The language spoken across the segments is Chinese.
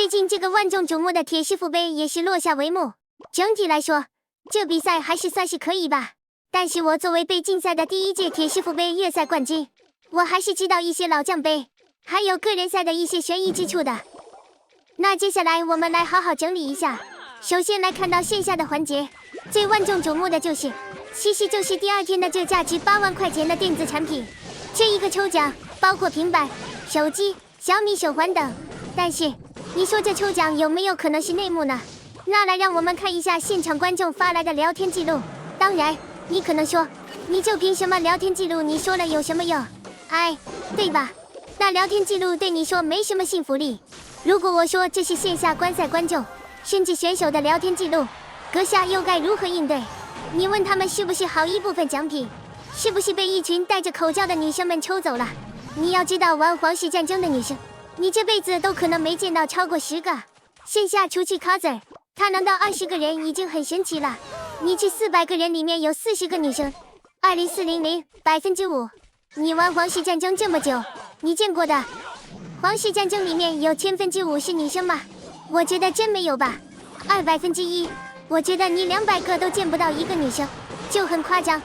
最近这个万众瞩目的铁师傅杯也是落下帷幕。整体来说，这比赛还是算是可以吧。但是我作为被竞赛的第一届铁师傅杯月赛冠军，我还是知道一些老将杯，还有个人赛的一些悬疑之处的。那接下来我们来好好整理一下。首先来看到线下的环节，最万众瞩目的其实就是第二天的这价值8万块钱的电子产品。这一个抽奖包括平板、手机、小米手环等。但是你说这抽奖有没有可能是内幕呢？那来让我们看一下现场观众发来的聊天记录。当然你可能说，你就凭什么聊天记录你说了有什么用？对吧？那聊天记录对你说没什么信服力。如果我说这是线下观赛观众甚至选手的聊天记录，阁下又该如何应对？你问他们是不是好一部分奖品，是不是被一群戴着口罩的女生们抽走了？你要知道，玩皇室战争的女生，你这辈子都可能没见到超过10个。线下除去 Kazer， 他能到20个人已经很神奇了。你去400个人里面有40个女生，20400%5%。你玩皇室战争这么久，你见过的皇室战争里面有5%是女生吗？我觉得真没有吧。2%，我觉得你200个都见不到一个女生，就很夸张。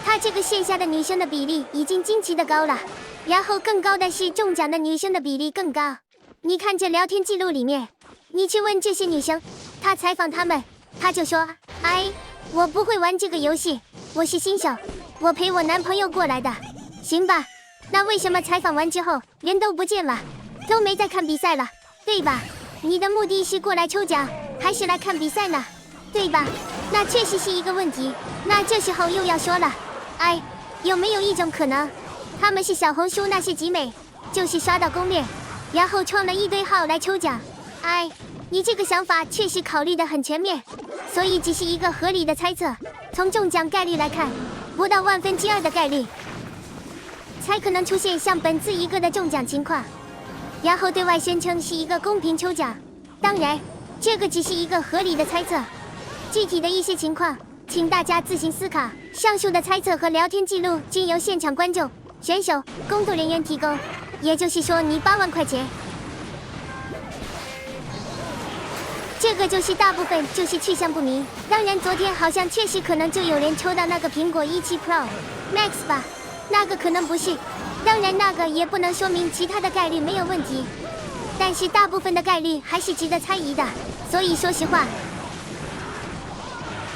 他这个线下的女生的比例已经惊奇的高了，然后更高的是中奖的女生的比例更高。你看这聊天记录里面，你去问这些女生，他采访她们，他就说，我不会玩这个游戏，我是新手，我陪我男朋友过来的。行吧，那为什么采访完之后人都不见了，都没再看比赛了，对吧？你的目的是过来抽奖还是来看比赛呢？对吧？那确实是一个问题。那这时候又要说了，有没有一种可能，他们是小红书那些集美，就是刷到攻略，然后创了一堆号来抽奖？你这个想法确实考虑得很全面，所以只是一个合理的猜测。从中奖概率来看，不到2%的概率才可能出现像本次一个的中奖情况，然后对外宣称是一个公平抽奖。当然，这个只是一个合理的猜测，具体的一些情况，请大家自行思考。上述的猜测和聊天记录均由现场观众、选手、工作人员提供，也就是说，你8万块钱，这个就是大部分就是去向不明。当然，昨天好像确实可能就有人抽到那个苹果17 Pro Max 吧。那个可能不是，当然那个也不能说明其他的概率没有问题，但是大部分的概率还是值得猜疑的。所以说实话，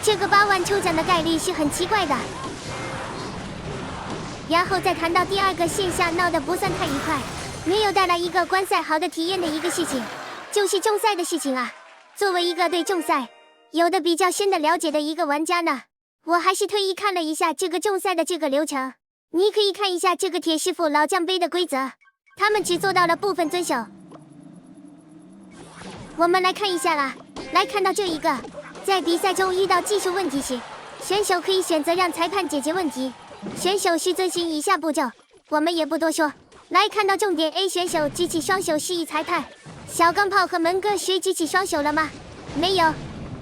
这个8万抽奖的概率是很奇怪的。然后再谈到第二个线下闹得不算太愉快，没有带来一个观赛好的体验的一个事情，就是重赛的事情啊。作为一个对重赛有的比较深的了解的一个玩家呢，我还是特意看了一下这个重赛的这个流程。你可以看一下这个铁师傅老将杯的规则，他们只做到了部分遵守。我们来看一下啦，来看到这一个，在比赛中遇到技术问题时，选手可以选择让裁判解决问题，选手需遵循以下步骤，我们也不多说。来看到重点 A 选手举起双手示意裁判，小钢炮和门哥谁举起双手了吗？没有。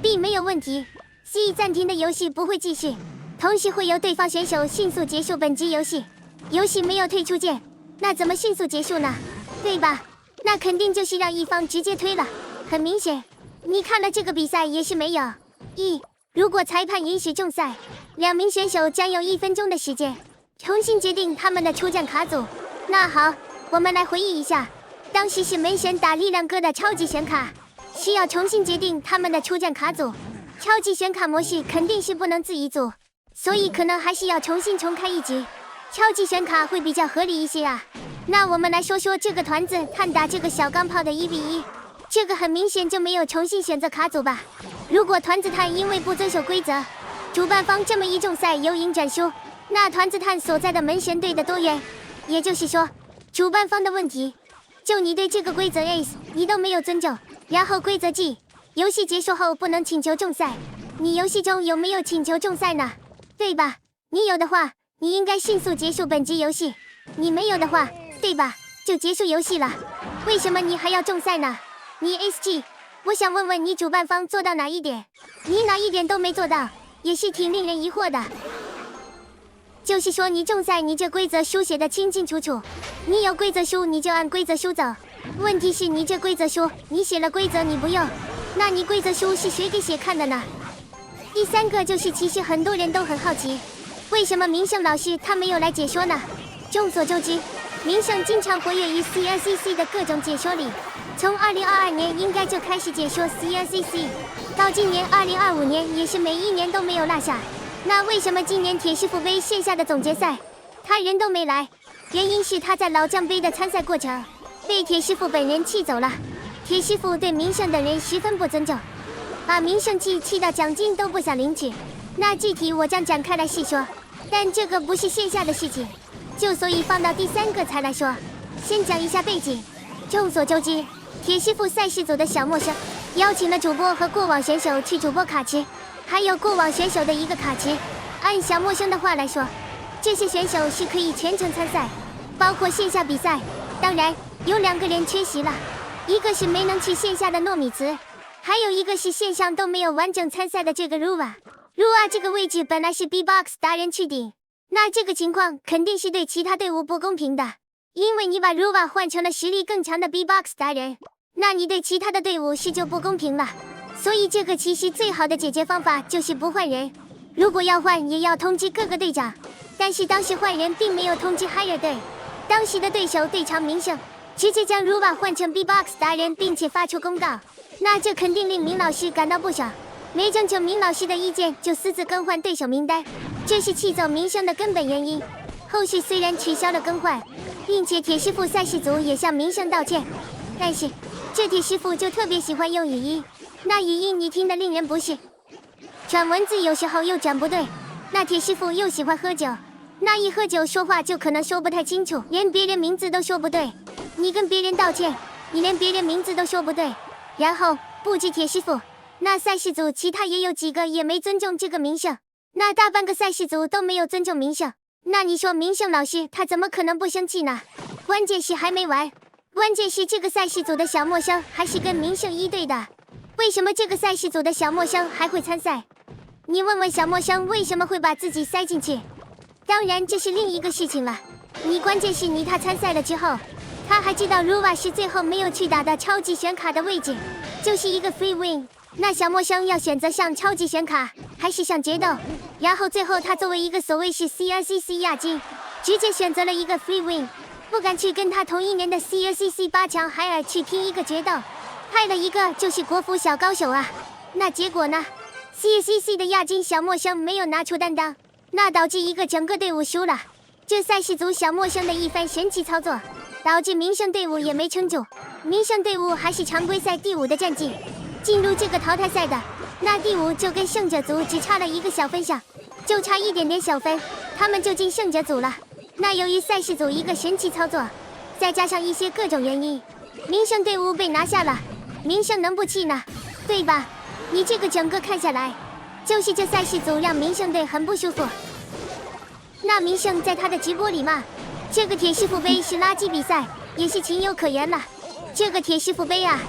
B 没有问题。 C 暂停的游戏不会继续，同时会由对方选手迅速结束本局游戏。游戏没有退出键，那怎么迅速结束呢？对吧？那肯定就是让一方直接推了。很明显，你看了这个比赛也是没有。如果裁判允许重赛，2名选手将有1分钟的时间重新决定他们的出战卡组。那好，我们来回忆一下，当时是门神打力量哥的超级选卡，需要重新决定他们的出战卡组。超级选卡模式肯定是不能自己组，所以可能还是要重开一局。超级选卡会比较合理一些啊。那我们来说说这个团子探打这个小钢炮的1v1，这个很明显就没有重新选择卡组吧？如果团子探因为不遵守规则，主办方这么一重赛由赢转输，那团子探所在的门神队的多远？也就是说，主办方的问题，就你对这个规则 Ace 你都没有尊重。然后规则 G， 游戏结束后不能请求重赛，你游戏中有没有请求重赛呢？对吧？你有的话，你应该迅速结束本局游戏；你没有的话，对吧？就结束游戏了。为什么你还要重赛呢？你 SG， 我想问问你主办方做到哪一点？你哪一点都没做到，也是挺令人疑惑的。就是说你重赛，你这规则书写的清清楚楚，你有规则书你就按规则书走，问题是你这规则书，你写了规则你不用，那你规则书是谁给写看的呢？第三个就是其实很多人都很好奇，为什么明胜老师他没有来解说呢？众所周知，明胜经常活跃于 CRCC 的各种解说里，从2022年应该就开始解说 CRCC， 到今年2025年也是每一年都没有落下。那为什么今年铁师傅杯线下的总决赛他人都没来？原因是他在老将杯的参赛过程被铁师傅本人气走了。铁师傅对明胜等人十分不尊重，把明胜气到奖金都不想领取。那具体我将展开来细说，但这个不是线下的事情，所以放到第三个才来说。先讲一下背景。众所周知，铁师傅赛事组的小陌生邀请了主播和过往选手去主播卡池，还有过往选手的一个卡池。按小陌生的话来说，这些选手是可以全程参赛，包括线下比赛。当然有2个人缺席了，一个是没能去线下的糯米糍，还有一个是线上都没有完整参赛的这个 Ruva 这个位置本来是 B-Box 达人去顶，那这个情况肯定是对其他队伍不公平的，因为你把 Ruva 换成了实力更强的 B-Box 达人，那你对其他的队伍是就不公平了。所以这个其实最好的解决方法就是不换人，如果要换也要通知各个队长。但是当时换人并没有通知 Higher 队，当时的对手队长明胜直接将 Ruva 换成 B-Box 达人，并且发出公告，那这肯定令明老师感到不爽，没征求明老师的意见就私自更换对手名单，这是气走明胜的根本原因。后续虽然取消了更换，并且铁师傅赛事组也向明胜道歉，但是这铁师傅就特别喜欢用语音，那语音你听得令人不适，转文字有时候又转不对。那铁师傅又喜欢喝酒，那一喝酒说话就可能说不太清楚，连别人名字都说不对。你跟别人道歉，你连别人名字都说不对。然后不止铁师傅，那赛事组其他也有几个也没尊重这个明胜，那大半个赛事组都没有尊重明胜。那你说明胜老师他怎么可能不生气呢？关键是还没完，关键是这个赛事组的小陌生还是跟明胜一队的，为什么这个赛事组的小陌生还会参赛？你问问小陌生为什么会把自己塞进去？当然这是另一个事情了。你关键是他参赛了之后，他还知道 Ruva 是最后没有去打的超级选卡的位置，就是一个 free win。那小陌生要选择上超级选卡还是上决斗？然后最后他作为一个所谓是 CRCC 亚军，直接选择了一个 free win， 不敢去跟他同一年的 CRCC 8强海尔去拼一个决斗，派了一个就是国服小高手啊。那结果呢？CCC 的亚军小陌生没有拿出担当，那导致一个整个队伍输了。这赛事组小陌生的一番神奇操作，导致明胜队伍也没撑住。明胜队伍还是常规赛第5的战绩，进入这个淘汰赛的，那第5就跟胜者组只差了1个小分项，就差一点点小分，他们就进胜者组了。那由于赛事组一个神奇操作，再加上一些各种原因，明胜队伍被拿下了。明胜能不气呢？对吧？你这个整个看下来，就是这赛事组让明胜队很不舒服。那明胜在他的直播里骂，这个铁师傅杯是垃圾比赛，也是情有可原了。这个铁师傅杯啊，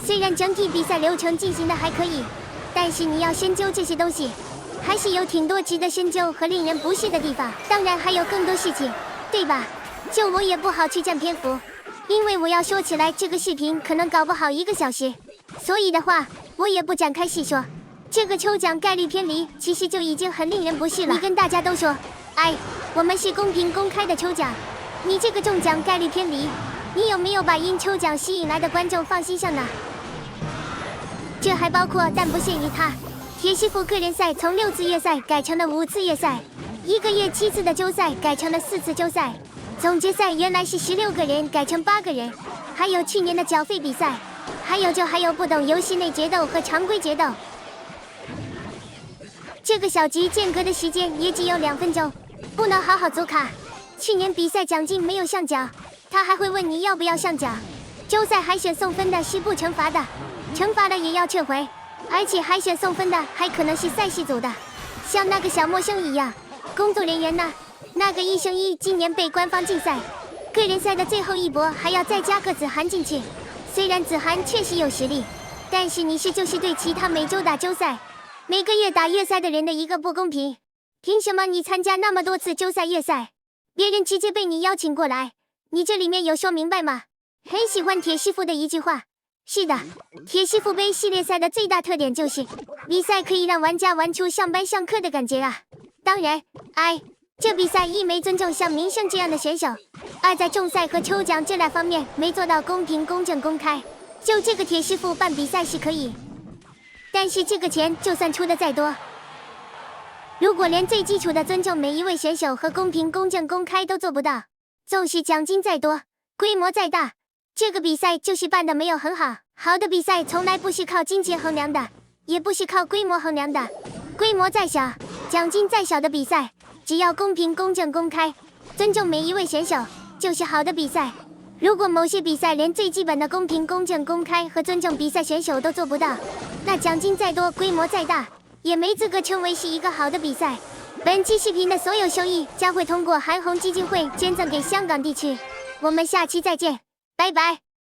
虽然整体比赛流程进行的还可以，但是你要深究这些东西，还是有挺多值得深究和令人不适的地方。当然还有更多事情，对吧？就我也不好去占篇幅，因为我要说起来这个视频可能搞不好1个小时，所以的话我也不展开细说。这个抽奖概率偏离其实就已经很令人不适了。你跟大家都说，哎，我们是公平公开的抽奖，你这个中奖概率偏离，你有没有把因抽奖吸引来的观众放心上呢？这还包括但不限于他，铁师傅个人赛从6次月赛改成了5次月赛，1个月7次的周赛改成了4次周赛，总决赛原来是16个人改成8个人，还有去年的缴费比赛，还有不懂游戏内决斗和常规决斗。这个小局间隔的时间也只有2分钟，不能好好组卡。去年比赛奖金没有上缴，他还会问你要不要上缴。周赛海选送分的是不惩罚的，惩罚了也要撤回，而且海选送分的还可能是赛事组的，像那个小陌生一样。工作人员呢？那个1胜1今年被官方禁赛，个人赛的最后一搏还要再加个子涵进去。虽然子涵确实有实力，但是你就是对其他每周打周赛，每个月打月赛的人的一个不公平。凭什么你参加那么多次周赛月赛，别人直接被你邀请过来，你这里面有说明白吗？很喜欢铁师傅的一句话。是的，铁师傅杯系列赛的最大特点就是比赛可以让玩家玩出上班上课的感觉啊。当然，这比赛一没尊重像明胜这样的选手，二在重赛和抽奖这俩方面没做到公平、公正、公开。就这个铁师傅办比赛是可以，但是这个钱就算出的再多，如果连最基础的尊重每一位选手和公平、公正、公开都做不到，纵使奖金再多，规模再大，这个比赛就是办的没有很好。好的比赛从来不是靠金钱衡量的，也不是靠规模衡量的。规模再小，奖金再小的比赛，只要公平、公正、公开，尊重每一位选手，就是好的比赛。如果某些比赛连最基本的公平、公正、公开和尊重比赛选手都做不到，那奖金再多，规模再大，也没资格称为是一个好的比赛。本期视频的所有收益将会通过韩红基金会捐赠给香港地区。我们下期再见，拜拜。